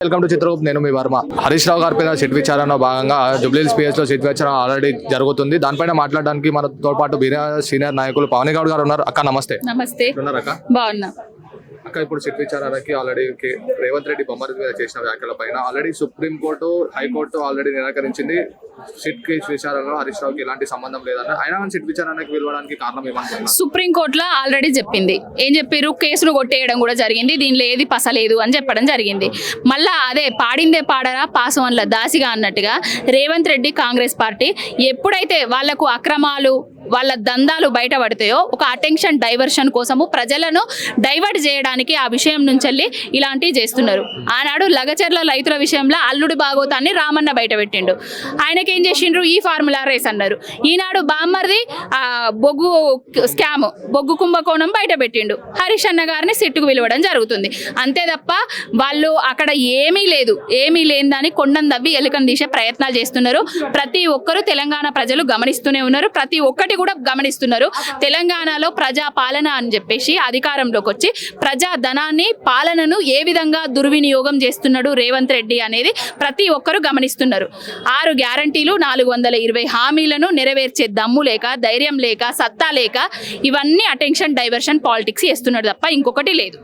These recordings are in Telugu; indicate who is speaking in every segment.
Speaker 1: Welcome to Chitragupta. నేను మీ వర్మ. హరీష్ రావు గారి పైన సిట్ విచారణ భాగంగా జూబ్లీహిల్స్ పిఎస్ లో సిట్ విచారణ ఆల్రెడీ జరుగుతుంది. దానిపైన మాట్లాడడానికి మనతో పాటు సీనియర్ నాయకులు పవన్ గౌడ్ గారు ఉన్నారు. అక్క నమస్తే.
Speaker 2: నమస్తే.
Speaker 1: అక్క
Speaker 2: బాగున్నా
Speaker 1: అక్క. ఇప్పుడు సిట్ విచారణకి ఆల్రెడీ రేవంత్ రెడ్డి బొమ్మరి మీద చేసిన వ్యాఖ్యల పైన ఆల్రెడీ సుప్రీంకోర్టు, హైకోర్టు ఆల్రెడీ నిరాకరించింది. సిట్ కేసు విచారణలో హరీష్ రావుకి ఎలాంటి సంబంధం లేదన్న అయినా సిట్ విచారణకి పిలవడానికి కారణం ఏమనుకుంటున్నారు?
Speaker 2: సుప్రీంకోర్టులో ఆల్రెడీ చెప్పింది. ఏం చెప్పారు? కేసును కొట్టేయడం కూడా జరిగింది. దీనిలో ఏది పసలేదు అని చెప్పడం జరిగింది. మళ్ళా అదే పాడిందే పాడరా పాసవన్ల దాసిగా అన్నట్టుగా రేవంత్ రెడ్డి కాంగ్రెస్ పార్టీ ఎప్పుడైతే వాళ్లకు అక్రమాలు, వాళ్ళ దందాలు బయటపడతాయో ఒక అటెన్షన్ డైవర్షన్ కోసము ప్రజలను డైవర్ట్ చేయడానికి ఆ విషయం నుంచి ఇలాంటివి చేస్తున్నారు. ఆనాడు లగచర్ల రైతుల విషయంలో అల్లుడి భాగోతాన్ని రామన్న బయట పెట్టిండు. ఆయనకి ఏం చేసిండ్రు? ఈ ఫార్ములా రేస్ అన్నారు. ఈనాడు బామ్మర్ది బొగ్గు స్కామ్, బొగ్గు కుంభకోణం బయట పెట్టిండు. హరీష్ అన్న గారిని సిట్టుకు పిలవడం జరుగుతుంది. అంతే తప్ప వాళ్ళు అక్కడ ఏమీ లేదు, ఏమీ లేని కొండం దవ్వి ఎలుకను తీసే ప్రయత్నాలు చేస్తున్నారు. ప్రతి ఒక్కరు తెలంగాణ ప్రజలు గమనిస్తూనే ఉన్నారు. ప్రతి ఒక్కటి కూడా గమనిస్తున్నారు. తెలంగాణలో ప్రజా పాలన అని చెప్పేసి అధికారంలోకి వచ్చి ప్రజా ధనాన్ని, పాలనను ఏ విధంగా దుర్వినియోగం చేస్తున్నాడు రేవంత్ రెడ్డి అనేది ప్రతి ఒక్కరు గమనిస్తున్నారు. 6 గ్యారంటీలు, 420 హామీలను నెరవేర్చే దమ్ము లేక, ధైర్యం లేక, సత్తా లేక ఇవన్నీ అటెన్షన్ డైవర్షన్ పాలిటిక్స్ చేస్తున్నాడు తప్ప ఇంకొకటి లేదు.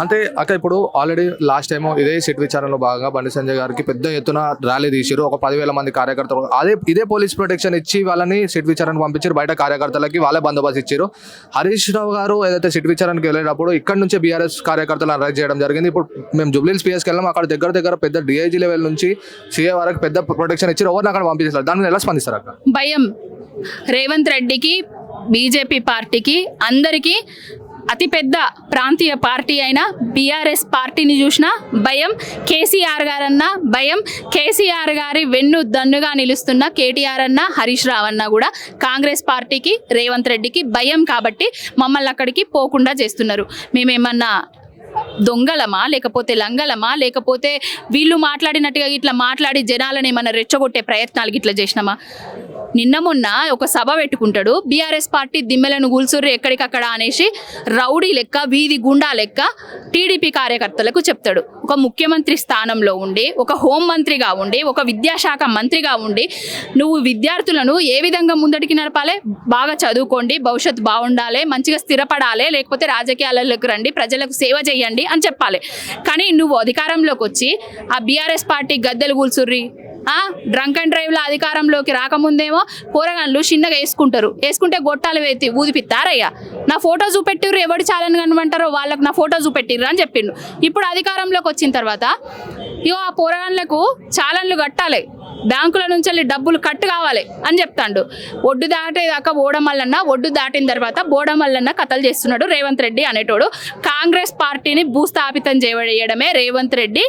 Speaker 1: అంటే అక్క ఇప్పుడు ఆల్రెడీ లాస్ట్ టైం ఇదే సిట్ విచారణలో భాగంగా బండి సంజయ్ గారికి పెద్ద ఎత్తున ర్యాలీ తీసారు. ఒక 10,000 మంది కార్యకర్తలు ఇదే పోలీస్ ప్రొటెక్షన్ ఇచ్చి వాళ్ళని సిట్ విచారణకు పంపించారు. బయట కార్యకర్తలకి వాళ్ళే బందోబస్తు ఇచ్చారు. హరీష్ రావు గారు ఏదైతే సిట్ విచారణకి వెళ్ళేటప్పుడు ఇక్కడ నుంచే బీఆర్ఎస్ కార్యకర్తలు అరెస్ట్ చేయడం జరిగింది. ఇప్పుడు మేము జూబ్లీహిల్స్ పిఎస్కి వెళ్ళాం. అక్కడ దగ్గర పెద్ద డిఐజీ లెవెల్ నుంచి సీఏ వరకు పెద్ద ప్రొటెక్షన్ ఇచ్చారు. ఎవరిని అక్కడ పంపించారు. దాని మీద ఎలా స్పందిస్తారు అక్క? భయం.
Speaker 2: రేవంత్ రెడ్డికి, బీజేపీ పార్టీకి, అందరికీ అతిపెద్ద ప్రాంతీయ పార్టీ అయిన బీఆర్ఎస్ పార్టీని చూసినా భయం. కేసీఆర్ గారన్నా భయం. కేసీఆర్ గారి వెన్ను దన్నుగా నిలుస్తున్న కేటీఆర్ అన్న, హరీష్ రావు అన్న కూడా కాంగ్రెస్ పార్టీకి, రేవంత్ రెడ్డికి భయం. కాబట్టి మమ్మల్ని అక్కడికి పోకుండా చేస్తున్నారు. మేమేమన్నా దొంగలమా, లేకపోతే లంగలమా, లేకపోతే వీళ్ళు మాట్లాడినట్టుగా ఇట్లా మాట్లాడి జనాలను ఏమన్నా రెచ్చగొట్టే ప్రయత్నాలు ఇట్లా చేసినామా? నిన్న మొన్న ఒక సభ పెట్టుకుంటాడు. బీఆర్ఎస్ పార్టీ దిమ్మెలను కూల్చుర్రు ఎక్కడికక్కడ అనేసి రౌడీ లెక్క, వీధి గుండా లెక్క టీడీపీ కార్యకర్తలకు చెప్తాడు. ఒక ముఖ్యమంత్రి స్థానంలో ఉండి, ఒక హోంమంత్రిగా ఉండి, ఒక విద్యాశాఖ మంత్రిగా ఉండి నువ్వు విద్యార్థులను ఏ విధంగా ముందటికి నడపాలి? బాగా చదువుకోండి, భవిష్యత్తు బాగుండాలి, మంచిగా స్థిరపడాలి, లేకపోతే రాజకీయాలకు రండి, ప్రజలకు సేవ చేయండి అని చెప్పాలి. కానీ నువ్వు అధికారంలోకి వచ్చి ఆ బీఆర్ఎస్ పార్టీ గద్దెలు కూల్చుర్రి, డ్రంక్ అండ్ డ్రైవ్లో అధికారంలోకి రాకముందేమో పోరగాళ్ళు చిన్నగా వేసుకుంటే గొట్టాలు వేతి ఊదిపిత్తారయ్యా. నా ఫోటో చూపెట్టిర్రు, ఎవడు ఛాలెంజ్ కనమంటారో వాళ్ళకు నా ఫోటో చూపెట్టిర్రు అని చెప్పిండు. ఇప్పుడు అధికారంలోకి వచ్చిన తర్వాత ఇగో ఆ పోరగాళ్ళకు ఛాలెంజ్లు కట్టాలి, బ్యాంకుల నుంచి డబ్బులు కట్టు కావాలి అని చెప్తాడు. ఒడ్డు దాటేదాకా బోడమల్లన్న, ఒడ్డు దాటిన తర్వాత బోడమల్లన్న కథలు చేస్తున్నాడు రేవంత్ రెడ్డి అనేటోడు. కాంగ్రెస్ పార్టీని భూస్థాపితం చేయడమే రేవంత్ రెడ్డి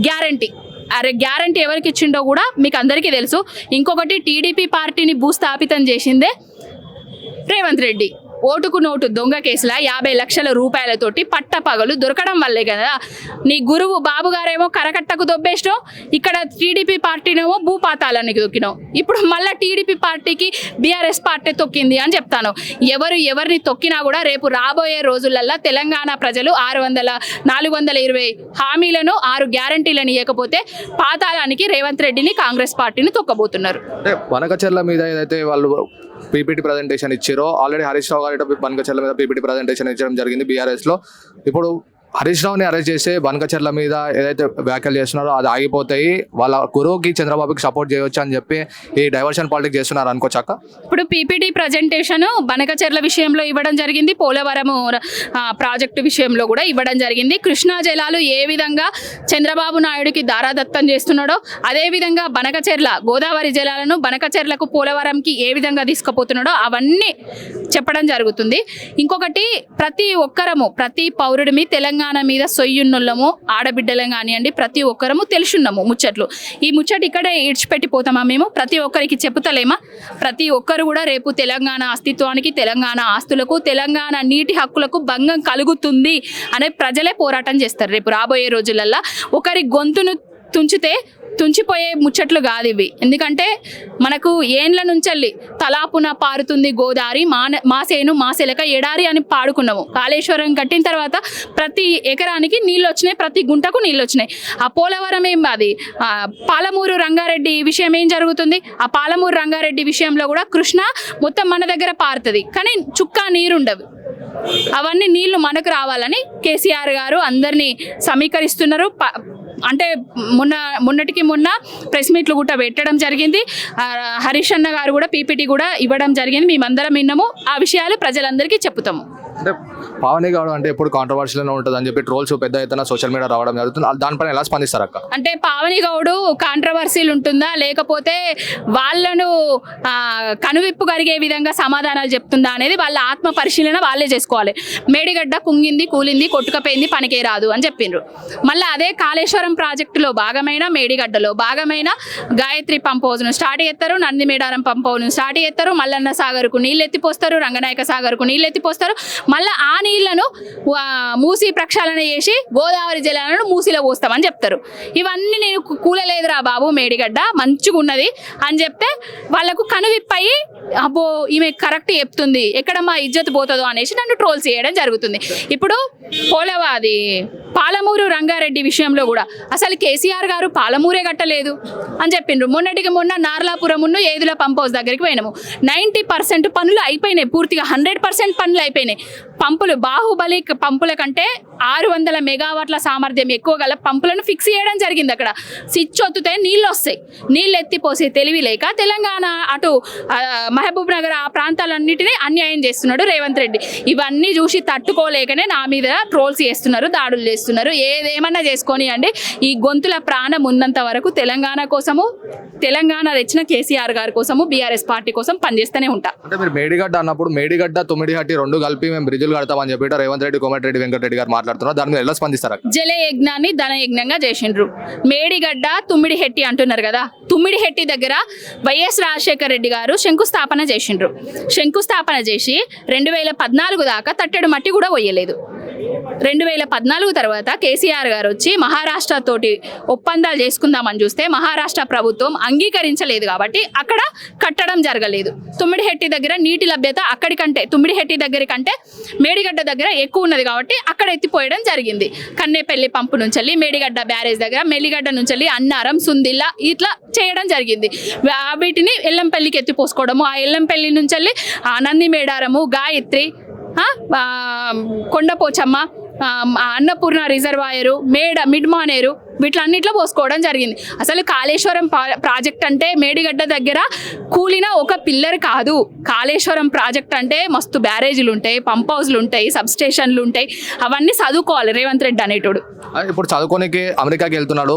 Speaker 2: గ్యారంటీ. అరే గ్యారంటీ ఎవరికి ఇచ్చిండో కూడా మీకు అందరికీ తెలుసు. ఇంకొకటి, టీడీపీ పార్టీని భూస్థాపితం చేసిందే రేవంత్ రెడ్డి. ఓటుకు నోటు దొంగ కేసుల 50 లక్షల రూపాయలతోటి పట్టపగలు దొరకడం వల్లే కదా నీ గురువు బాబు గారేమో కరకట్టకు దొబ్బేసినావు, ఇక్కడ టీడీపీ పార్టీనేమో భూపాతాలనికి దొక్కినావు. ఇప్పుడు మళ్ళీ టీడీపీ పార్టీకి బీఆర్ఎస్ పార్టీ తొక్కింది అని చెప్తాను. ఎవరిని తొక్కినా కూడా రేపు రాబోయే రోజులల్లో తెలంగాణ ప్రజలు 420 హామీలను, 6 గ్యారంటీలను ఇవ్వకపోతే పాతాళానికి రేవంత్ రెడ్డిని, కాంగ్రెస్ పార్టీని తొక్కబోతున్నారు.
Speaker 1: వనకచర్ల మీద ఏదైతే వాళ్ళు పీపీటీ ప్రజెంటేషన్ ఇచ్చారో, ఆల్రెడీ హరీష్ రావు గారి బనకచర్ల మీద పీపీటీ ప్రజెంటేషన్ ఇచ్చడం జరిగింది బీఆర్ఎస్ లో. ఇప్పుడు హరీష్ రావుని అరెస్ట్ చేస్తే బనకచర్ల మీద ఏదైతే వ్యాఖ్యలు చేస్తున్నారో అది ఆగిపోతాయి, వాళ్ళ గురువుకి చంద్రబాబుకి సపోర్ట్ చేయవచ్చు అని చెప్పి ఈ డైవర్షన్ పాలిటిక్స్ చేస్తున్నారు అనుకోవచ్చాక?
Speaker 2: ఇప్పుడు పీపీటీ ప్రజెంటేషన్ బనకచర్ల విషయంలో ఇవ్వడం జరిగింది, పోలవరం ప్రాజెక్టు విషయంలో కూడా ఇవ్వడం జరిగింది. కృష్ణా జలాలు ఏ విధంగా చంద్రబాబు నాయుడికి దారాదత్తం చేస్తున్నాడో అదేవిధంగా బనకచర్ల గోదావరి జలాలను బనకచర్లకు, పోలవరంకి ఏ విధంగా తీసుకుపోతున్నాడో అవన్నీ చెప్పడం జరుగుతుంది. ఇంకొకటి, ప్రతి పౌరుడిమి తెలంగాణ మీద సొయ్యున్నోళ్ళము, ఆడబిడ్డలం కానివ్వండి, ప్రతి ఒక్కరము తెలుసున్నాము ముచ్చట్లు. ఈ ముచ్చట ఇక్కడే ఇడిచిపెట్టిపోతామా మేము? ప్రతి ఒక్కరికి చెప్పుతలేమా? ప్రతి ఒక్కరు కూడా రేపు తెలంగాణ అస్తిత్వానికి, తెలంగాణ ఆస్తులకు, తెలంగాణ నీటి హక్కులకు భంగం కలుగుతుంది అనే ప్రజలే పోరాటం చేస్తారు. రేపు రాబోయే రోజులల్లో ఒకరి గొంతును తుంచిపోయే ముచ్చట్లు కాదు ఇవి. ఎందుకంటే మనకు ఏండ్ల నుంచెల్లి తలాపున పారుతుంది గోదారి, మా సేను మా సెలక ఎడారి అని పాడుకున్నాము. కాళేశ్వరం కట్టిన తర్వాత ప్రతి ఎకరానికి నీళ్ళు వచ్చినాయి, ప్రతి గుంటకు నీళ్ళు వచ్చినాయి. ఆ పోలవరం ఏం అది పాలమూరు రంగారెడ్డి విషయం ఏం జరుగుతుంది? ఆ పాలమూరు రంగారెడ్డి విషయంలో కూడా కృష్ణ మొత్తం మన దగ్గర పారుతుంది, కానీ చుక్క నీరుండవు. అవన్నీ నీళ్లు మనకు రావాలని కేసీఆర్ గారు అందరినీ సమీకరిస్తున్నారు. అంటే మొన్నటికి మొన్న ప్రెస్ మీట్లు కూడా పెట్టడం జరిగింది. హరీష్ అన్న గారు కూడా పీపీటీ కూడా ఇవ్వడం జరిగింది. మేమందరం విన్నాము. ఆ విషయాలు ప్రజలందరికీ చెప్తాము.
Speaker 1: అంటే పావని గౌడ్ అంటే ఎప్పుడు కాంట్రవర్షియల్ ఉంటుంది అని చెప్పి ట్రోల్స్ పెద్ద ఎత్తున సోషల్ మీడియా రావడం జరుగుతుంది. దానిపైన ఎలా స్పందిస్తారు అక్క?
Speaker 2: అంటే పావని గౌడ్ కాంట్రవర్సీలు ఉంటుందా, లేకపోతే వాళ్ళను కనువిప్పు కలిగే విధంగా సమాధానాలు చెప్తుందా అనేది వాళ్ళ ఆత్మ పరిశీలన వాళ్ళే చేసుకోవాలి. మేడిగడ్డ కుంగింది, కూలింది, కొట్టుకపోయింది, పనికే రాదు అని చెప్పిండ్రు. మళ్ళీ అదే కాళేశ్వరం ప్రాజెక్టులో భాగమైన మేడిగడ్డలో భాగమైన గాయత్రి పంప్ హౌస్ను స్టార్ట్ చేస్తారు, నందిమేడారం పంప్ హౌస్ను స్టార్ట్ చేస్తారు, మల్లన్న సాగర్కు నీళ్ళు ఎత్తిపోస్తారు, రంగనాయక సాగర్కు నీళ్ళు ఎత్తిపోస్తారు. మళ్ళీ ఆ నీళ్లను మూసి ప్రక్షాళన చేసి గోదావరి జలాలను మూసిలో పోస్తామని చెప్తారు. ఇవన్నీ నేను కూలలేదురా బాబు, మేడిగడ్డ మంచిగా ఉన్నది అని చెప్తే వాళ్ళకు కనువిప్పయి అబ్బో ఈమె కరెక్ట్ చెప్తుంది, ఎక్కడ మా ఇజ్జత్ పోతుందో అనేసి నన్ను ట్రోల్స్ చేయడం జరుగుతుంది. ఇప్పుడు పాలమూరు రంగారెడ్డి విషయంలో కూడా అసలు కేసీఆర్ గారు పాలమూరే కట్టలేదు అని చెప్పిండ్రు. మొన్నటికి మొన్న నార్లాపురమును ఏదుల పంప్ హౌస్ దగ్గరికి పోయినాము. 90% పనులు అయిపోయినాయి, పూర్తిగా 100% పనులు అయిపోయినాయి. పంపులు బాహుబలి పంపుల కంటే 600 మెగావాట్ల సామర్థ్యం ఎక్కువ గల పంపులను ఫిక్స్ చేయడం జరిగింది. అక్కడ స్విచ్ ఒత్తితే నీళ్ళు వస్తాయి. నీళ్ళు ఎత్తిపోసే తెలివి లేక తెలంగాణ అటు మహబూబ్ నగర్ ఆ ప్రాంతాలన్నిటినీ అన్యాయం చేస్తున్నాడు రేవంత్ రెడ్డి. ఇవన్నీ చూసి తట్టుకోలేకనే నా మీద ట్రోల్స్ చేస్తున్నారు, దాడులు చేస్తున్నారు. ఏదేమన్నా చేసుకొని అండి, ఈ గొంతుల ప్రాణం ఉన్నంత వరకు తెలంగాణ కోసము, తెలంగాణ తెచ్చిన కేసీఆర్ గారి కోసము, బీఆర్ఎస్ పార్టీ కోసం పనిచేస్తూనే ఉంటా.
Speaker 1: అంటే మీరు మేడిగడ్డ అన్నప్పుడు మేడిగడ్డ తుమ్మిడిహట్టి రెండు కలిపి మేము బ్రిడ్జులు కడతామని చెప్పి రేవంత్ రెడ్డి, కోమటిరెడ్డి వెంకటరెడ్డి గారు మాట్లాడుతున్నారు. దాని మీద ఎలా స్పందిస్తారు?
Speaker 2: జల యజ్ఞాన్ని ధన యజ్ఞంగా చేసిండ్రు. మేడిగడ్డ తుమ్మిడిహెట్టి అంటున్నారు కదా, తుమ్మిడిహెట్టి దగ్గర వైఎస్ రాజశేఖర రెడ్డి గారు శంకుస్థాపన చేసిండ్రు. శంకుస్థాపన చేసి 2014 దాకా తట్టెడు మట్టి కూడా పోయలేదు. 2014 తర్వాత కేసీఆర్ గారు వచ్చి మహారాష్ట్ర తోటి ఒప్పందాలు చేసుకుందామని చూస్తే మహారాష్ట్ర ప్రభుత్వం అంగీకరించలేదు కాబట్టి అక్కడ కట్టడం జరగలేదు. తుమ్మిడిహెట్టి దగ్గర నీటి లభ్యత అక్కడికంటే తుమ్మిడిహెట్టి దగ్గర కంటే మేడిగడ్డ దగ్గర ఎక్కువ ఉన్నది కాబట్టి అక్కడ ఎత్తిపోయడం జరిగింది. కన్నేపల్లి పంపు నుంచి మేడిగడ్డ బ్యారేజ్ దగ్గర, మెల్లిగడ్డ నుంచి అన్నారం, సుందిల్లా ఇట్లా చేయడం జరిగింది. వీటిని ఎల్లంపల్లికి ఎత్తిపోసుకోవడము, ఆ ఎల్లంపల్లి నుంచి నందిమేడారము, గాయత్రి, కొండపోచమ్మ, అన్నపూర్ణ రిజర్వాయరు, మిడ్మానేరు వీటిలన్నిట్లో పోసుకోవడం జరిగింది. అసలు కాళేశ్వరం ప్రాజెక్ట్ అంటే మేడిగడ్డ దగ్గర కూలిన ఒక పిల్లర్ కాదు. కాళేశ్వరం ప్రాజెక్ట్ అంటే మస్తు బ్యారేజీలు ఉంటాయి, పంప్ హౌస్లు ఉంటాయి, సబ్ స్టేషన్లు ఉంటాయి. అవన్నీ చదువుకోవాలి రేవంత్ రెడ్డి అనేటోడు.
Speaker 1: ఇప్పుడు చదువుకోనికి అమెరికాకి వెళ్తున్నాడు.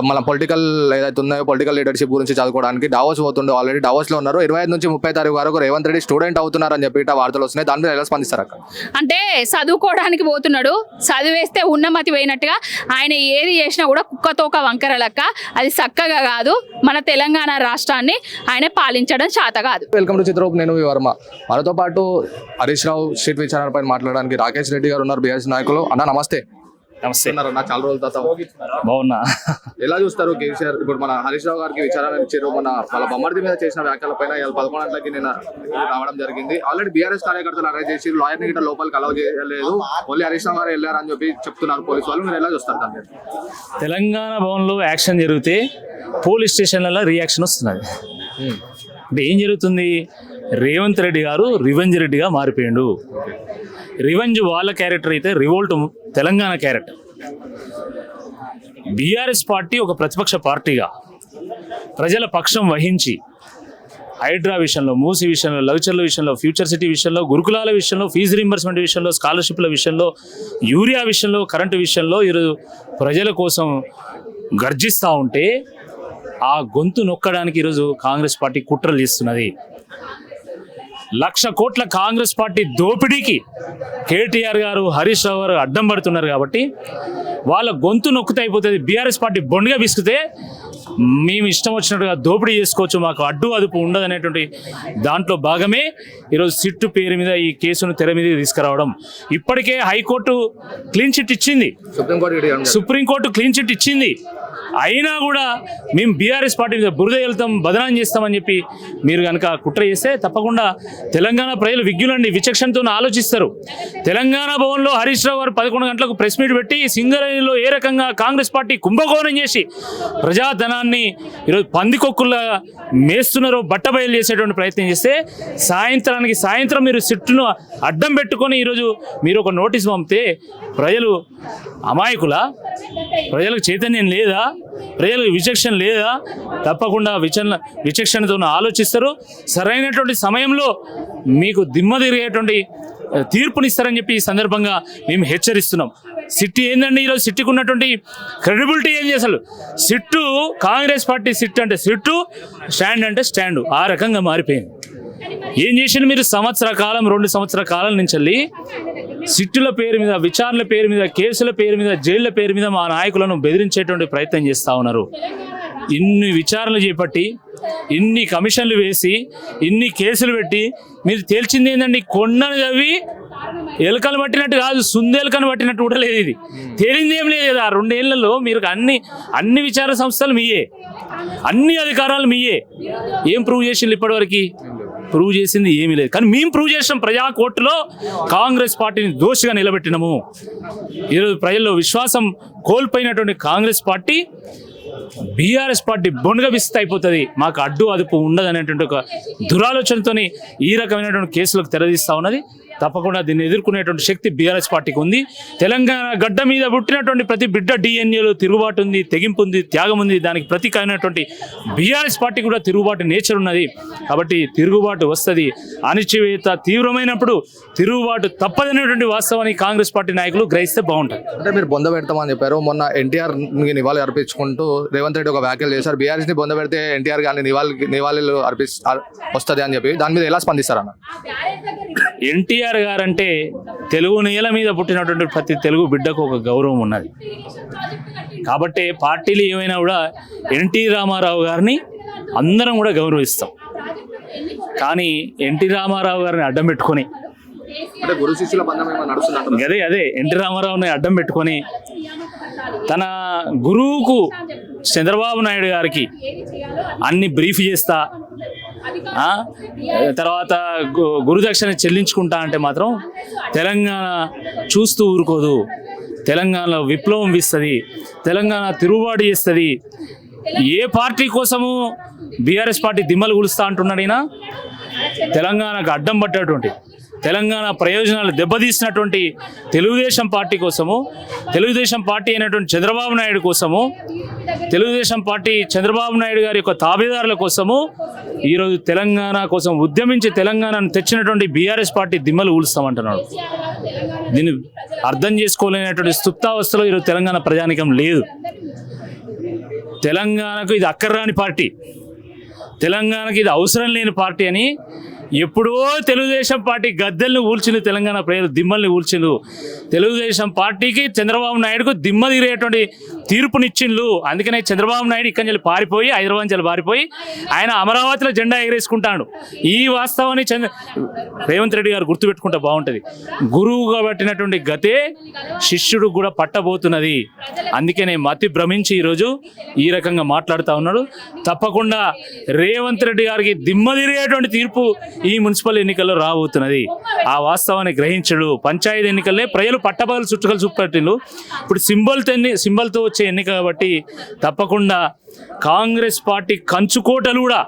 Speaker 1: మన పొలిటికల్ ఏదైతే ఉన్నాయో పొలిటికల్ లీడర్షిప్ గురించి చదువుకోవడానికి డావోస్ పోతుండే. ఆల్రెడీ డావోస్లో ఉన్నారు. 25 నుంచి 30 తారీఖు వరకు రేవంత్ రెడ్డి స్టూడెంట్ అవుతున్నారని చెప్పి వార్తలు వస్తున్నాయి. దాని మీద ఎలా స్పందిస్తారు అక్క?
Speaker 2: అంటే చదువుకోవడానికి పోతున్నాడు, చదివేస్తే ఉన్నమతి పోయినట్టుగా ఆయన ఏది చేసినా కూడా కుక్కతోక వంకర లెక్క. అది చక్కగా కాదు. మన తెలంగాణ రాష్ట్రాన్ని ఆయన పాలించడం చేత కాదు.
Speaker 1: వెల్కమ్ టు చిత్రరూప్, నేను వర్మ. మనతో పాటు హరీష్ రావు సీట్ విచారణ పైన మాట్లాడడానికి రాకేష్ రెడ్డి గారు ఉన్నారు, బీఆర్ఎస్ నాయకులు. అన్న నమస్తే.
Speaker 3: నమస్తే.
Speaker 1: అన్న చాలా రోజుల తర్వాత
Speaker 3: బాగున్నా.
Speaker 1: ఎలా చూస్తారు కేసీఆర్? ఇప్పుడు మన హరీష్ రావు గారికి విచారణ ఇచ్చారు. మన వాళ్ళ బొమ్మడి మీద చేసిన వ్యాఖ్యల పైన 11 గంటలకి నేను రావడం జరిగింది. ఆల్రెడీ బీఆర్ఎస్ కార్యకర్తలు అరెస్ట్ చేసి లాయర్ని గిట్ట లోపలికి అలౌ చేయలేదు. ఓన్లీ హరీష్ రావు గారు వెళ్ళారని చెప్పి చెప్తున్నారు పోలీసు వాళ్ళు. మీరు ఎలా చూస్తారు దాన్ని?
Speaker 3: తెలంగాణ భవన్లో యాక్షన్ జరిగితే పోలీస్ స్టేషన్లలో రియాక్షన్ వస్తున్నది. అంటే ఏం జరుగుతుంది? రేవంత్ రెడ్డి గారు రివెంజ్ రెడ్డిగా మారిపోయిండు. రివెంజ్ వాళ్ళ క్యారెక్టర్ అయితే, revolt Telangana character. BRS party ఒక ప్రతిపక్ష పార్టీగా ప్రజల పక్షం వహించి హైడ్రా విషయంలో, మూసి విషయంలో, లౌచర్ల విషయంలో, ఫ్యూచర్ సిటీ విషయంలో, గురుకులాల విషయంలో, ఫీజు రీంబర్స్మెంట్ విషయంలో, స్కాలర్షిప్ల విషయంలో, యూరియా విషయంలో, కరెంటు విషయంలో ఈరోజు ప్రజల కోసం గర్జిస్తూ ఉంటే ఆ గొంతు నొక్కడానికి ఈరోజు కాంగ్రెస్ పార్టీ కుట్రలు చేస్తున్నది. 1,00,000 కోట్ల కాంగ్రెస్ పార్టీ దోపిడీకి కేటీఆర్ గారు, హరీష్ రావు గారు అడ్డం పడుతున్నారు కాబట్టి వాళ్ళ గొంతు నొక్కుతే అయిపోతుంది. బీఆర్ఎస్ పార్టీ బొండిగా విసిగితే మేము ఇష్టం వచ్చినట్టుగా దోపిడీ చేసుకోవచ్చు, మాకు అడ్డు అదుపు ఉండదు అనేటువంటి దాంట్లో భాగమే ఈరోజు సిట్టు పేరు మీద ఈ కేసును తెర మీద తీసుకురావడం. ఇప్పటికే హైకోర్టు క్లీన్ చిట్ ఇచ్చింది, సుప్రీంకోర్టు క్లీన్ చిట్ ఇచ్చింది, అయినా కూడా మేము బీఆర్ఎస్ పార్టీ మీద బురద వెళ్తాం, బదనాం చేస్తామని చెప్పి మీరు కనుక కుట్ర చేస్తే తప్పకుండా తెలంగాణ ప్రజలు విజ్ఞులండి, విచక్షణతో ఆలోచిస్తారు. తెలంగాణ భవన్లో హరీష్ రావు గారు 11 గంటలకు ప్రెస్ మీట్ పెట్టి సింగరేణిలో ఏ రకంగా కాంగ్రెస్ పార్టీ కుంభకోణం చేసి ప్రజాధనాన్ని ఈరోజు పందికొక్కుల్లా మేస్తున్నారో బట్టబయలు చేసేటువంటి ప్రయత్నం చేస్తే సాయంత్రం మీరు సిట్టును అడ్డం పెట్టుకొని ఈరోజు మీరు ఒక నోటీస్ పంపితే ప్రజలు అమాయకులా? ప్రజలకు చైతన్యం లేదా? ప్రజలకు విచక్షణ లేదా? తప్పకుండా విచక్షణతో ఆలోచిస్తారు. సరైనటువంటి సమయంలో మీకు దిమ్మ తిరిగేటువంటి తీర్పునిస్తారని చెప్పి ఈ సందర్భంగా మేము హెచ్చరిస్తున్నాం. సిట్టు ఏందండి ఈరోజు సిట్టుకు ఉన్నటువంటి క్రెడిబిలిటీ ఏంది? అసలు సిట్టు కాంగ్రెస్ పార్టీ సిట్టు అంటే సిట్టు, స్టాండ్ అంటే స్టాండు, ఆ రకంగా మారిపోయింది. ఏం చేసిండు మీరు? 2 సంవత్సరాల కాలం నుంచి వెళ్ళి సిట్టుల పేరు మీద, విచారణల పేరు మీద, కేసుల పేరు మీద, జైళ్ల పేరు మీద మా నాయకులను బెదిరించేటువంటి ప్రయత్నం చేస్తూ ఉన్నారు. ఇన్ని విచారణలు చేపట్టి, ఇన్ని కమిషన్లు వేసి, ఇన్ని కేసులు పెట్టి మీరు తేల్చింది ఏంటండి? కొండను తవ్వి ఎలుకలు పట్టినట్టు కాదు, సుందేలుకను పట్టినట్టు కూడా లేదు. ఇది తేలింది ఏం లేదు కదా. 2 ఏళ్లలో మీరు అన్ని విచారణ సంస్థలు మీయే, అన్ని అధికారాలు మీయే. ఏం ప్రూవ్ చేసింది ఇప్పటివరకు? ప్రూవ్ చేసింది ఏమీ లేదు. కానీ మేము ప్రూవ్ చేసినాం. ప్రజా కోర్టులో కాంగ్రెస్ పార్టీని దోషిగా నిలబెట్టినాము. ఈరోజు ప్రజల్లో విశ్వాసం కోల్పోయినటువంటి కాంగ్రెస్ పార్టీ బీఆర్ఎస్ పార్టీ బొండగా విస్తృత అయిపోతుంది, మాకు అడ్డు అదుపు ఉండదు అనేటువంటి ఒక దురాలోచనతో ఈ రకమైనటువంటి కేసులకు తెరదీస్తూ ఉన్నది. తప్పకుండా దీన్ని ఎదుర్కొనేటువంటి శక్తి బీఆర్ఎస్ పార్టీకి ఉంది. తెలంగాణ గడ్డ మీద పుట్టినటువంటి ప్రతి బిడ్డ డిఎన్ఏలో తిరుగుబాటు ఉంది, తెగింపు ఉంది, త్యాగం ఉంది. దానికి ప్రతీక అయినటువంటి బీఆర్ఎస్ పార్టీ కూడా తిరుగుబాటు నేచర్ ఉన్నది. కాబట్టి తిరుగుబాటు వస్తుంది. అణిచివేత తీవ్రమైనప్పుడు తిరుగుబాటు తప్పదనేటువంటి వాస్తవాన్ని కాంగ్రెస్ పార్టీ నాయకులు గ్రహిస్తే బాగుంటుంది.
Speaker 1: అంటే మీరు బొంద పెడతామని చెప్పారు. మొన్న ఎన్టీఆర్ నివాళి అర్పించుకుంటూ రేవంత్ రెడ్డి ఒక వ్యాఖ్యలు చేశారు. బీఆర్ఎస్ ని బొంద పెడితే ఎన్టీఆర్ గారిని నివాళులు వస్తుంది అని చెప్పి, దాని మీద ఎలా స్పందిస్తారన్న?
Speaker 3: ఎన్టీఆర్ గారంటే తెలుగు నేల మీద పుట్టినటువంటి ప్రతి తెలుగు బిడ్డకు ఒక గౌరవం ఉన్నది. కాబట్టి పార్టీలు ఏమైనా కూడా ఎన్టీ రామారావు గారిని అందరం కూడా గౌరవిస్తాం. కానీ ఎన్టీ రామారావు గారిని అడ్డం పెట్టుకొని,
Speaker 1: గురు శిష్యుల బంధం ఏమైనా నడుస్తుందంటారా?
Speaker 3: అదే ఎన్టీ రామారావుని అడ్డం పెట్టుకొని తన గురువుకు చంద్రబాబు నాయుడు గారికి అన్ని బ్రీఫ్ చేస్తా, తర్వాత గురుదక్షిణ చెల్లించుకుంటా అంటే మాత్రం తెలంగాణ చూస్తూ ఊరుకోదు. తెలంగాణలో విప్లవం ఇస్తుంది, తెలంగాణ తిరుగుబాటు చేస్తుంది. ఏ పార్టీ కోసము బీఆర్ఎస్ పార్టీ దిమ్మలు గులుస్తా అంటున్నాడైనా తెలంగాణకు అడ్డం పట్టేటువంటి, తెలంగాణ ప్రయోజనాలు దెబ్బతీసినటువంటి తెలుగుదేశం పార్టీ కోసము, తెలుగుదేశం పార్టీ అయినటువంటి చంద్రబాబు నాయుడు కోసము, తెలుగుదేశం పార్టీ చంద్రబాబు నాయుడు గారి యొక్క తాబేదారుల కోసము ఈరోజు తెలంగాణ కోసం ఉద్యమించి తెలంగాణను తెచ్చినటువంటి బీఆర్ఎస్ పార్టీ దిమ్మలు ఊలుస్తామంటున్నాడు. దీన్ని అర్థం చేసుకోలేనటువంటి స్థుప్తావస్థలో ఈరోజు తెలంగాణ ప్రజానికం లేదు. తెలంగాణకు ఇది అక్కర్రాని పార్టీ, తెలంగాణకి ఇది అవసరం లేని పార్టీ అని ఎప్పుడో తెలుగుదేశం పార్టీ గద్దెలను ఊల్చింది, తెలంగాణ ప్రజలు దిమ్మల్ని ఊల్చిండు. తెలుగుదేశం పార్టీకి చంద్రబాబు నాయుడుకు దిమ్మ తిరిగేటువంటి తీర్పునిచ్చిండ్లు. అందుకనే చంద్రబాబు నాయుడు ఇక్కడి నుంచి పారిపోయి, హైదరాబాద్ నుంచి పారిపోయి ఆయన అమరావతిలో జెండా ఎగరేసుకుంటాడు. ఈ వాస్తవాన్ని రేవంత్ రెడ్డి గారు గుర్తుపెట్టుకుంటే బాగుంటుంది. గురువుగా పట్టినటువంటి గతే శిష్యుడు కూడా పట్టబోతున్నది. అందుకనే మతి భ్రమించి ఈరోజు ఈ రకంగా మాట్లాడుతూ ఉన్నాడు. తప్పకుండా రేవంత్ రెడ్డి గారికి దిమ్మ తిరిగేటువంటి తీర్పు ఈ మున్సిపల్ ఎన్నికల్లో రాబోతున్నది. ఆ వాస్తవాన్ని గ్రహించడు. పంచాయతీ ఎన్నికల్లే ప్రజలు పట్టబగలు చుట్టుకలు చూపెట్టిండ్రు. ఇప్పుడు సింబల్తో వచ్చే ఎన్నిక కాబట్టి తప్పకుండా కాంగ్రెస్ పార్టీ కంచుకోటలు కూడా,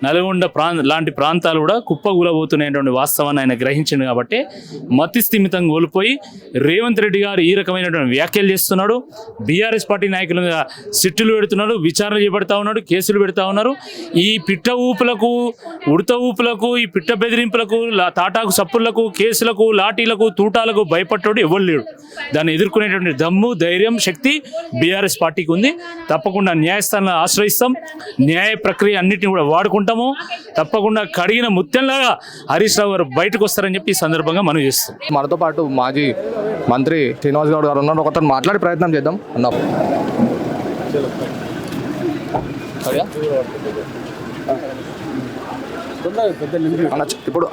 Speaker 3: నల్గొండ లాంటి ప్రాంతాలు కూడా కుప్పగూలబోతున్నటువంటి వాస్తవాన్ని ఆయన గ్రహించింది. కాబట్టి మతి స్థిమితం కోల్పోయి రేవంత్ రెడ్డి గారు ఈ రకమైనటువంటి వ్యాఖ్యలు చేస్తున్నాడు. బీఆర్ఎస్ పార్టీ నాయకుల మీద సిట్టులు పెడుతున్నాడు, విచారణ చేపడతా ఉన్నాడు, కేసులు పెడతా ఉన్నారు. ఈ పిట్ట ఊపులకు, ఉడత ఊపులకు, ఈ పిట్ట బెదిరింపులకు, తాటాకు సప్పులకు, కేసులకు, లాఠీలకు, తూటాలకు భయపడ్డాడు ఎవరు లేడు. దాన్ని ఎదుర్కొనేటువంటి దమ్ము, ధైర్యం, శక్తి బీఆర్ఎస్ పార్టీకి ఉంది. తప్పకుండా న్యాయస్థానాలను ఆశ్రయిస్తాం. న్యాయ ప్రక్రియ అన్నింటినీ కూడా వాడుకుంటాం. తప్పకుండా కడిగిన ముత్యంలాగా హరీష్ రావు గారు బయటకు వస్తారని చెప్పి ఈ సందర్భంగా మనం చేస్తాం.
Speaker 1: మనతో పాటు మాజీ మంత్రి శ్రీనివాస్ గౌడ్ గారు ఉన్నారు. ఒకతను మాట్లాడే ప్రయత్నం చేద్దాం అన్నా. అన్న, ఇప్పుడు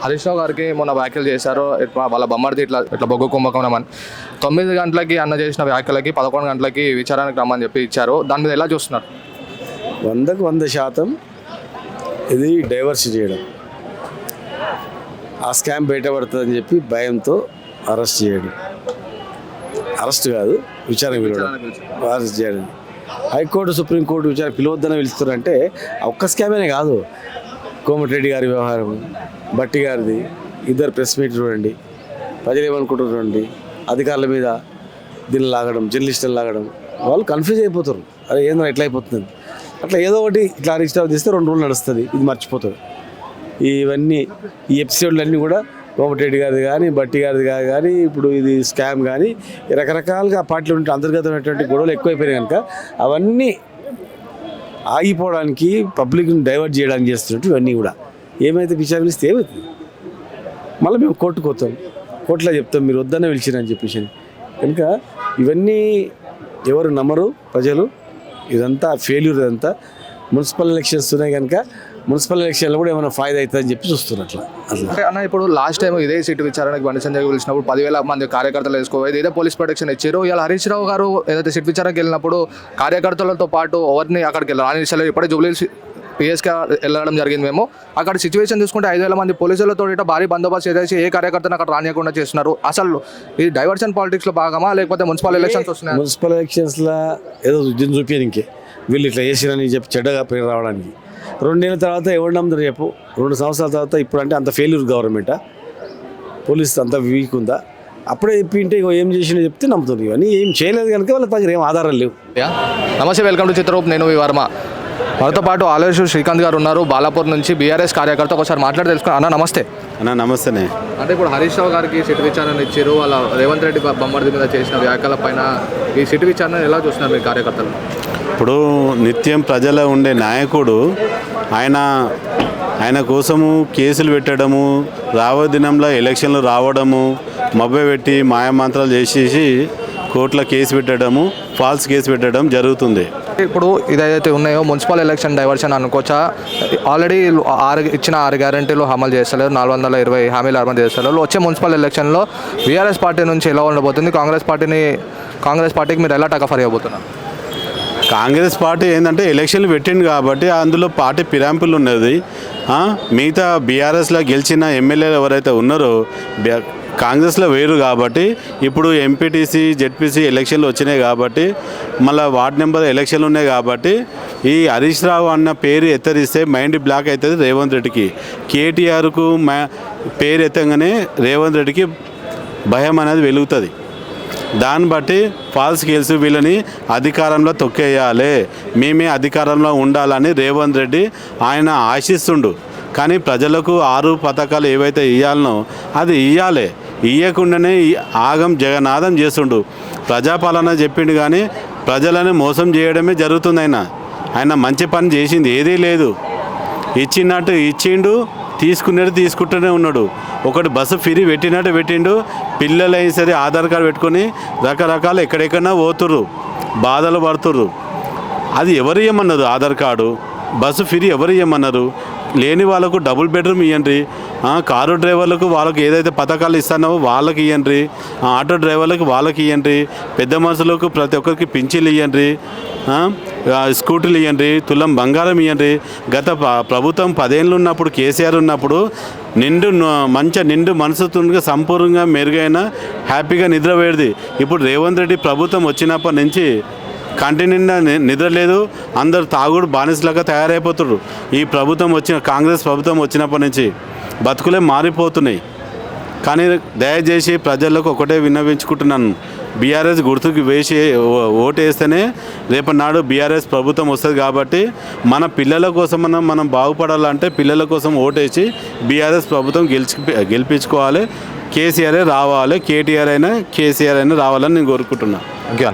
Speaker 1: హరీష్ రావు గారికి మొన్న వ్యాఖ్యలు చేశారు, వాళ్ళ బొమ్మడిది ఇట్లా బొగ్గు కుంభకోణం అని. 9 గంటలకి అన్న చేసిన వ్యాఖ్యలకి 11 గంటలకి విచారణకు రమ్మని చెప్పి ఇచ్చారు. దాని మీద ఎలా చూస్తున్నారు?
Speaker 4: 100కు 100% ఇది డైవర్స్ చేయడం, ఆ స్కామ్ బయటపడుతుందని చెప్పి భయంతో అరెస్ట్ చేయడం, అరెస్ట్ కాదు విచారణ పిలవడం, అరెస్ట్ చేయడం. హైకోర్టు సుప్రీంకోర్టు విచారణ పిలవద్దని పిలుస్తారంటే ఒక్క స్కామేనే కాదు, కోమటిరెడ్డి గారి వ్యవహారం, బట్టి గారిది, ఇద్దరు ప్రెస్ మీట్ చూడండి, ప్రజలు ఏమనుకుంటారు చూడండి, అధికారుల మీద దీన్ని లాగడం, జర్నలిస్టులు లాగడం, వాళ్ళు కన్ఫ్యూజ్ అయిపోతారు. అరే ఏందో ఎట్లా అయిపోతుంది, అట్లా ఏదో ఒకటి ఇట్లా రిజిస్టర్ తీస్తే 2 రోజులు నడుస్తుంది, ఇది మర్చిపోతుంది. ఇవన్నీ ఈ ఎపిసోడ్లు అన్నీ కూడా కోమటిరెడ్డి గారిది కానీ బట్టి గారిది కానీ ఇప్పుడు ఇది స్కామ్ కానీ రకరకాలుగా పార్టీలు ఉంటే అంతర్గతమైనటువంటి గొడవలు ఎక్కువైపోయినాయి కనుక అవన్నీ ఆగిపోవడానికి, పబ్లిక్ని డైవర్ట్ చేయడానికి చేస్తున్నట్టు ఇవన్నీ కూడా ఏమైతే విచారిస్తే ఏమవుతుంది, మళ్ళీ మేము కోర్టుకు పోతాం, కోర్టులో చెప్తాం మీరు వద్దనే పిలిచిరని చెప్పేసి. కనుక ఇవన్నీ ఎవరు నమ్మరు ప్రజలు, ఇదంతా ఫెయిల్యూర్. ఇదంతా మున్సిపల్ ఎలక్షన్స్ ఉన్నాయి కనుక మున్సిపల్ ఎలక్షన్లో కూడా ఏమైనా ఫాయిదా అవుతుందని చెప్పి చూస్తున్నారు. అట్లా
Speaker 1: అంటే అన్న, ఇప్పుడు లాస్ట్ టైం ఇదే సీటు విచారణకు బండి సంజయ్ పిలిచినప్పుడు 10,000 మంది కార్యకర్తలు వేసుకోవాలి, ఇదే పోలీస్ ప్రొటెక్షన్ ఇచ్చారు. ఇలా హరీష్ రావు గారు ఏదైతే సీట్ విచారణకు వెళ్ళినప్పుడు కార్యకర్తలతో పాటు ఎవరిని అక్కడికి రానిస్తలేదు. ఇప్పుడే జూబ్లీ పిఎస్కి వెళ్ళడం జరిగింది. మేము అక్కడ సిచ్యువేషన్ చూసుకుంటే 5,000 మంది పోలీసులతో భారీ బందోబస్తు చేసి ఏ కార్యకర్తను అక్కడ రానియకుండా చేస్తున్నారు. అసలు ఇది డైవర్షన్ పాలిటిక్స్లో భాగమా లేకపోతే మున్సిపల్ ఎలక్షన్స్ వస్తున్నాయి?
Speaker 4: మున్సిపల్ ఎలక్షన్స్లో ఏదో దీన్ని చూపించారు, ఇంకే వీళ్ళు ఇట్లా చేసిరని చెప్పి చెడ్డగా పేరు రావడానికి. 2 నెలల తర్వాత ఎవరు నమ్ముతారు చెప్పు? 2 సంవత్సరాల తర్వాత ఇప్పుడు అంటే అంత ఫెయిల్యూర్ గవర్నమెంటా, పోలీస్ అంత వీక్ ఉందా? అప్పుడే చెప్పింటే ఏం చేసినా చెప్తే నమ్ముతుంది. ఇవన్నీ ఏం చేయలేదు కనుక వాళ్ళ దగ్గర ఏం ఆధారాలు లేవు.
Speaker 1: నమస్తే, వెల్కమ్ టు చిత్రరూప్, నేను వి వర్మ. మనతో పాటు ఆలోచన శ్రీకాంత్ గారు ఉన్నారు, బాలాపూర్ నుంచి బీఆర్ఎస్ కార్యకర్త. ఒకసారి మాట్లాడి తెలుసుకున్నా. అన్న నమస్తే.
Speaker 5: అన్న నమస్తేనే.
Speaker 1: అంటే ఇప్పుడు హరీష్ రావు గారికి సిట్ విచారణ ఇచ్చారు, వాళ్ళ రేవంత్ రెడ్డి బొమ్మడిది మీద చేసిన వ్యాఖ్యల పైన ఈ సిట్ విచారణ ఎలా చూస్తున్నారు మీ కార్యకర్తలు?
Speaker 5: ఇప్పుడు నిత్యం ప్రజల ఉండే నాయకుడు ఆయన కోసము కేసులు పెట్టడము, రాబో దినంలో ఎలక్షన్లు రావడము, మభ్య పెట్టి మాయమంత్రాలు చేసేసి కోర్టులో కేసు పెట్టడము, ఫాల్స్ కేసు పెట్టడం జరుగుతుంది.
Speaker 1: ఇప్పుడు ఇదైతే ఉన్నాయో మున్సిపల్ ఎలక్షన్ డైవర్షన్ అనుకోవచ్చా? ఆల్రెడీ ఇచ్చిన 6 గ్యారెంటీలు అమలు చేస్తలేరు, 420 హామీలు అమలు చేస్తలేరు. వచ్చే మున్సిపల్ ఎలక్షన్లో బీఆర్ఎస్ పార్టీ నుంచి ఎలా ఉండబోతుంది? కాంగ్రెస్ పార్టీకి మీరు ఎలా టకఫర్ ఇవ్వబోతున్నారు?
Speaker 5: కాంగ్రెస్ పార్టీ ఏంటంటే ఎలక్షన్లు పెట్టింది కాబట్టి అందులో పార్టీ పిరాంపులు ఉన్నది. మిగతా బీఆర్ఎస్లో గెలిచిన ఎమ్మెల్యేలు ఎవరైతే ఉన్నారో కాంగ్రెస్లో వేరు కాబట్టి ఇప్పుడు ఎంపీటీసీ జెడ్పీసీ ఎలక్షన్లు వచ్చినాయి కాబట్టి మళ్ళీ వార్డ్ నెంబర్ ఎలక్షన్లు ఉన్నాయి కాబట్టి ఈ హరీష్ రావు అన్న పేరు ఎత్తరిస్తే మైండ్ బ్లాక్ అవుతుంది రేవంత్ రెడ్డికి. కేటీఆర్కు పేరు ఎత్తగానే రేవంత్ రెడ్డికి భయం అనేది వెలుగుతుంది. దాన్ని బట్టి ఫాల్స్ కేసు వీళ్ళని అధికారంలో తొక్కేయాలి, మేమే అధికారంలో ఉండాలని రేవంత్ రెడ్డి ఆయన ఆశిస్తుండు. కానీ ప్రజలకు 6 పథకాలు ఏవైతే ఇవ్వాలనో అది ఇవ్వాలి, ఇవ్వకుండానే జగన్నాథం చేస్తుండు. ప్రజాపాలన చెప్పిండు కానీ ప్రజలను మోసం చేయడమే జరుగుతుంది. ఆయన మంచి పని చేసింది ఏదీ లేదు. ఇచ్చినట్టు ఇచ్చిండు, తీసుకున్నట్టు తీసుకుంటూనే ఉన్నాడు. ఒకటి బస్సు ఫ్రీ పెట్టిండు, పిల్లలైనా సరే ఆధార్ కార్డు పెట్టుకొని రకరకాల ఎక్కడెక్కడన్నా పోతుర్రు, బాధలు పడుతుర్రు. అది ఎవరు ఇవ్వమన్నారు? ఆధార్ కార్డు బస్సు ఫ్రీ ఎవరు ఇవ్వమన్నారు? లేని వాళ్ళకు డబుల్ బెడ్రూమ్ ఇవ్వండి, కారు డ్రైవర్లకు వాళ్ళకి ఏదైతే పథకాలు ఇస్తున్నావో వాళ్ళకి ఇవ్వండి, ఆటో డ్రైవర్లకు వాళ్ళకి ఇవ్వండి, పెద్ద మనుషులకు ప్రతి ఒక్కరికి పింఛన్లు ఇవ్వండి, స్కూటీలు ఇవ్వండి, తులం బంగారం ఇవ్వండి. గత ప్రభుత్వం 10 ఏళ్ళు ఉన్నప్పుడు కేసీఆర్ ఉన్నప్పుడు నిండు మనసుగా సంపూర్ణంగా మెరుగైన హ్యాపీగా నిద్ర వేయదు. ఇప్పుడు రేవంత్ రెడ్డి ప్రభుత్వం వచ్చినప్పటి నుంచి కంటి నిండా నిద్ర లేదు, అందరు తాగుడు బానిసలాగా తయారైపోతున్నారు. ఈ కాంగ్రెస్ ప్రభుత్వం వచ్చినప్పటి నుంచి బతుకులే మారిపోతున్నాయి. కానీ దయచేసి ప్రజలకు ఒకటే విన్నవించుకుంటున్నాను, బీఆర్ఎస్ గుర్తుకు వేసి ఓటు వేస్తేనే రేపటి నాడు బీఆర్ఎస్ ప్రభుత్వం వస్తుంది. కాబట్టి మన పిల్లల కోసం మనం బాగుపడాలంటే పిల్లల కోసం ఓటేసి బీఆర్ఎస్ ప్రభుత్వం గెలిపించుకోవాలి. కేసీఆర్ రావాలి, కేటీఆర్ అయినా కేసీఆర్ అయినా రావాలని నేను కోరుకుంటున్నాను.
Speaker 1: ఓకే.